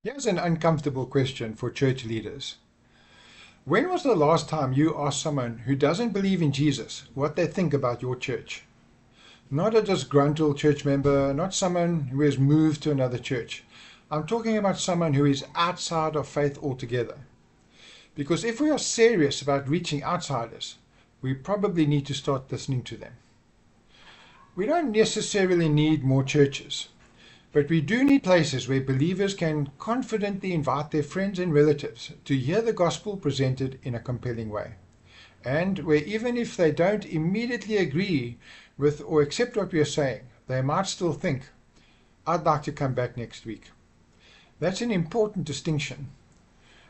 Here's an uncomfortable question for church leaders. When was the last time you asked someone who doesn't believe in Jesus what they think about your church? Not a disgruntled church member, not someone who has moved to another church. I'm talking about someone who is outside of faith altogether. Because if we are serious about reaching outsiders, we probably need to start listening to them. We don't necessarily need more churches. But we do need places where believers can confidently invite their friends and relatives to hear the gospel presented in a compelling way. And where even if they don't immediately agree with or accept what we are saying, they might still think, I'd like to come back next week. That's an important distinction.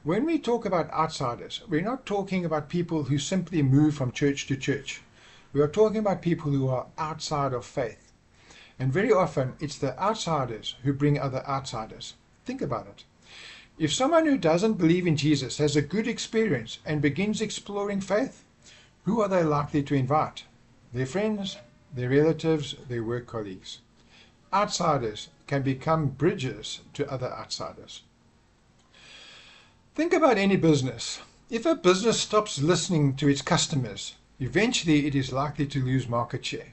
When we talk about outsiders, we're not talking about people who simply move from church to church. We are talking about people who are outside of faith. And very often, it's the outsiders who bring other outsiders. Think about it. If someone who doesn't believe in Jesus has a good experience and begins exploring faith, who are they likely to invite? Their friends, their relatives, their work colleagues. Outsiders can become bridges to other outsiders. Think about any business. If a business stops listening to its customers, eventually it is likely to lose market share.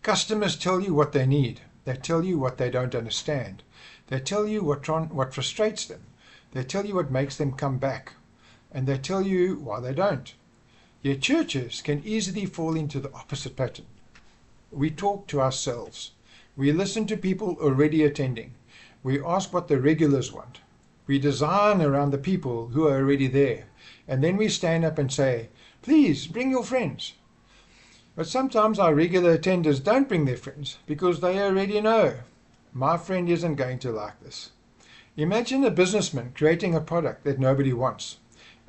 Customers tell you what they need. They tell you what they don't understand. They tell you what frustrates them. They tell you what makes them come back. And they tell you why they don't. Yet churches can easily fall into the opposite pattern. We talk to ourselves. We listen to people already attending. We ask what the regulars want. We design around the people who are already there. And then we stand up and say, please bring your friends. But sometimes our regular attenders don't bring their friends because they already know, my friend isn't going to like this. Imagine a businessman creating a product that nobody wants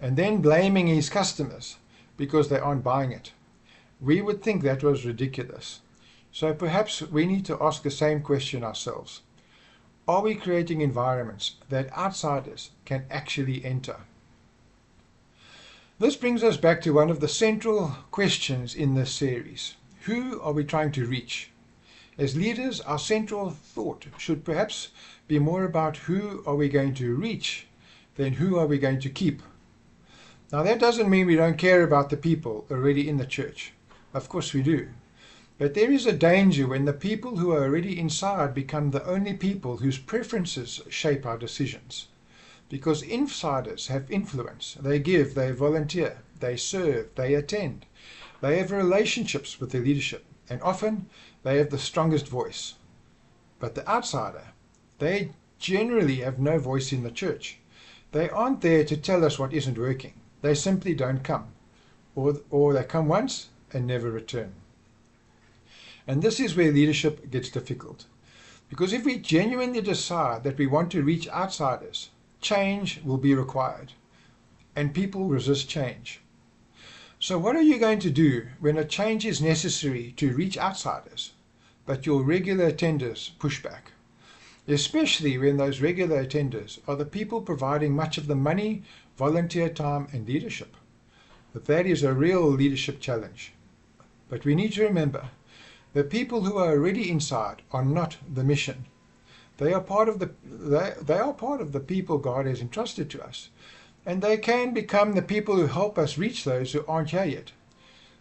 and then blaming his customers because they aren't buying it. We would think that was ridiculous. So perhaps we need to ask the same question ourselves. Are we creating environments that outsiders can actually enter? This brings us back to one of the central questions in this series. Who are we trying to reach? As leaders, our central thought should perhaps be more about who are we going to reach than who are we going to keep. Now that doesn't mean we don't care about the people already in the church. Of course we do. But there is a danger when the people who are already inside become the only people whose preferences shape our decisions. Because insiders have influence. They give, they volunteer, they serve, they attend. They have relationships with their leadership, and often they have the strongest voice. But the outsider, they generally have no voice in the church. They aren't there to tell us what isn't working. They simply don't come. Or they come once and never return. And this is where leadership gets difficult. Because if we genuinely decide that we want to reach outsiders, change will be required, and people resist change. So what are you going to do when a change is necessary to reach outsiders, but your regular attenders push back? Especially when those regular attenders are the people providing much of the money, volunteer time, and leadership. But that is a real leadership challenge. But we need to remember, the people who are already inside are not the mission. They are part of the people God has entrusted to us. And they can become the people who help us reach those who aren't here yet.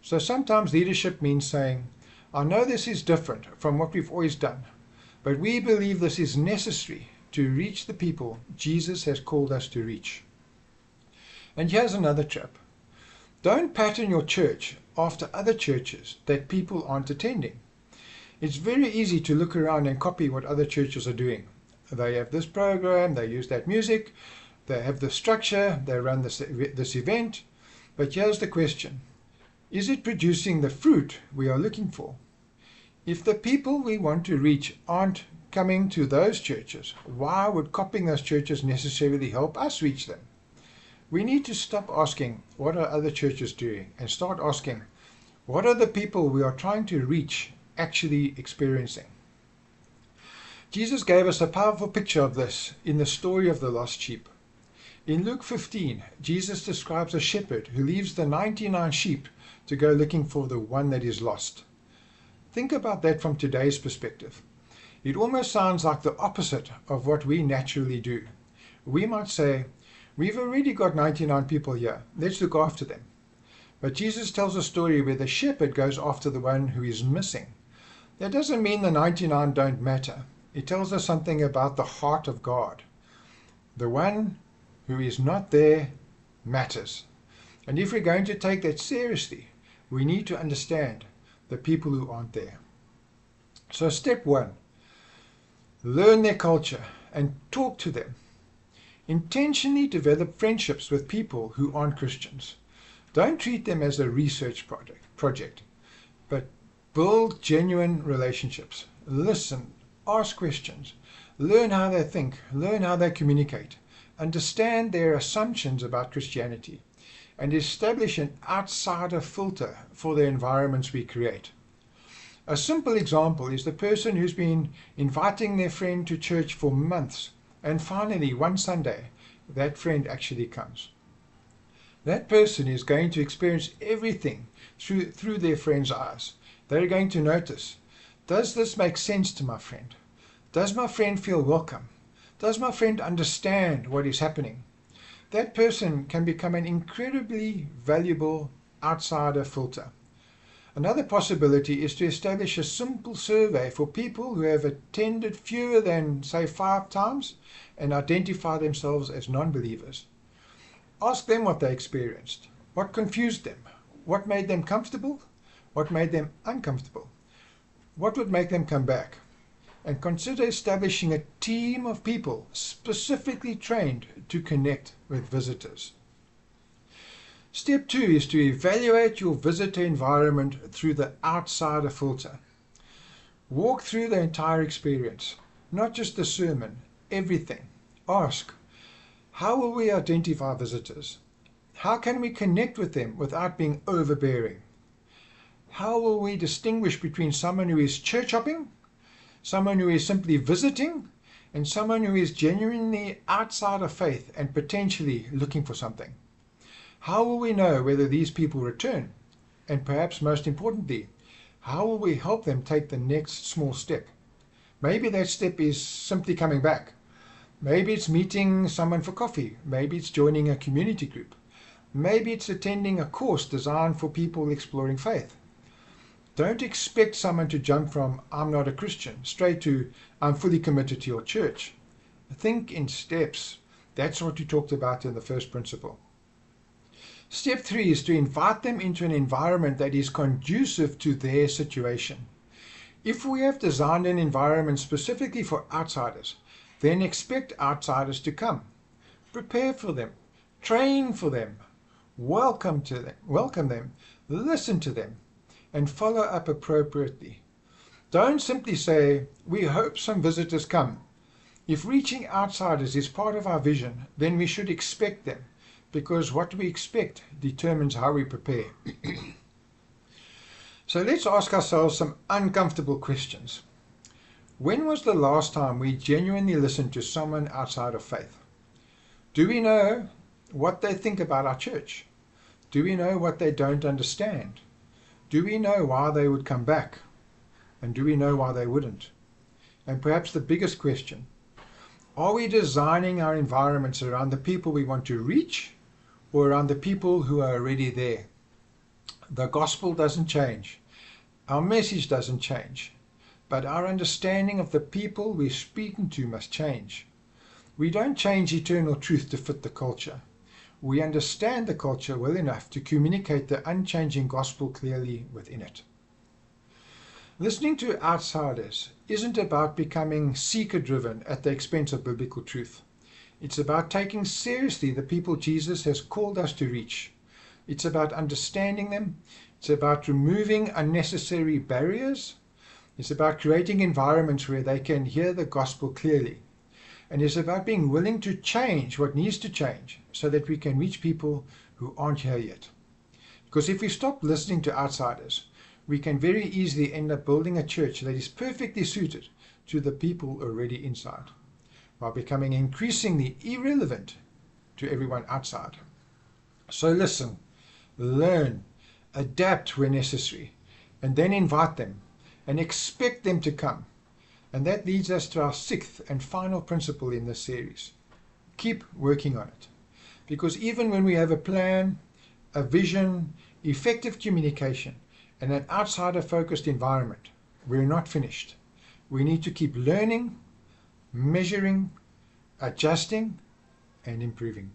So sometimes leadership means saying, I know this is different from what we've always done, but we believe this is necessary to reach the people Jesus has called us to reach. And here's another trap. Don't pattern your church after other churches that people aren't attending. It's very easy to look around and copy what other churches are doing. They have this program, they use that music, they have this structure, they run this event. But here's the question. Is it producing the fruit we are looking for? If the people we want to reach aren't coming to those churches, why would copying those churches necessarily help us reach them? We need to stop asking, what are other churches doing? And start asking, what are the people we are trying to reach actually experiencing? Jesus gave us a powerful picture of this in the story of the lost sheep. In Luke 15, Jesus describes a shepherd who leaves the 99 sheep to go looking for the one that is lost. Think about that from today's perspective. It almost sounds like the opposite of what we naturally do. We might say, we've already got 99 people here. Let's look after them. But Jesus tells a story where the shepherd goes after the one who is missing. That doesn't mean the 99 don't matter. It tells us something about the heart of God. The one who is not there matters. And if we're going to take that seriously, we need to understand the people who aren't there. So step 1, learn their culture and talk to them. Intentionally develop friendships with people who aren't Christians. Don't treat them as a research project, but build genuine relationships. Listen, ask questions, learn how they think, learn how they communicate, understand their assumptions about Christianity, and establish an outsider filter for the environments we create. A simple example is the person who's been inviting their friend to church for months, and finally one Sunday that friend actually comes. That person is going to experience everything through their friend's eyes. They're going to notice, does this make sense to my friend? Does my friend feel welcome? Does my friend understand what is happening? That person can become an incredibly valuable outsider filter. Another possibility is to establish a simple survey for people who have attended fewer than, say, 5 times and identify themselves as non-believers. Ask them what they experienced, what confused them, what made them comfortable, what made them uncomfortable, what would make them come back, and consider establishing a team of people specifically trained to connect with visitors. Step 2 is to evaluate your visitor environment through the outsider filter. Walk through the entire experience, not just the sermon, everything. Ask, how will we identify visitors? How can we connect with them without being overbearing? How will we distinguish between someone who is church hopping, someone who is simply visiting, and someone who is genuinely outside of faith and potentially looking for something? How will we know whether these people return? And perhaps most importantly, how will we help them take the next small step? Maybe that step is simply coming back. Maybe it's meeting someone for coffee. Maybe it's joining a community group. Maybe it's attending a course designed for people exploring faith. Don't expect someone to jump from "I'm not a Christian" straight to "I'm fully committed to your church." Think in steps. That's what you talked about in the first principle. Step 3 is to invite them into an environment that is conducive to their situation. If we have designed an environment specifically for outsiders, then expect outsiders to come. Prepare for them, train for them, welcome them, listen to them, and follow up appropriately. Don't simply say, "We hope some visitors come." If reaching outsiders is part of our vision, then we should expect them, because what we expect determines how we prepare. So let's ask ourselves some uncomfortable questions. When was the last time we genuinely listened to someone outside of faith? Do we know what they think about our church? Do we know what they don't understand? Do we know why they would come back? And do we know why they wouldn't? And perhaps the biggest question, are we designing our environments around the people we want to reach or around the people who are already there? The gospel doesn't change. Our message doesn't change. But our understanding of the people we're speaking to must change. We don't change eternal truth to fit the culture. We understand the culture well enough to communicate the unchanging gospel clearly within it. Listening to outsiders isn't about becoming seeker-driven at the expense of biblical truth. It's about taking seriously the people Jesus has called us to reach. It's about understanding them. It's about removing unnecessary barriers. It's about creating environments where they can hear the gospel clearly. And it's about being willing to change what needs to change so that we can reach people who aren't here yet. Because if we stop listening to outsiders, we can very easily end up building a church that is perfectly suited to the people already inside, while becoming increasingly irrelevant to everyone outside. So listen, learn, adapt where necessary, and then invite them and expect them to come. And that leads us to our 6th and final principle in this series. Keep working on it. Because even when we have a plan, a vision, effective communication, and an outsider-focused environment, we're not finished. We need to keep learning, measuring, adjusting, and improving.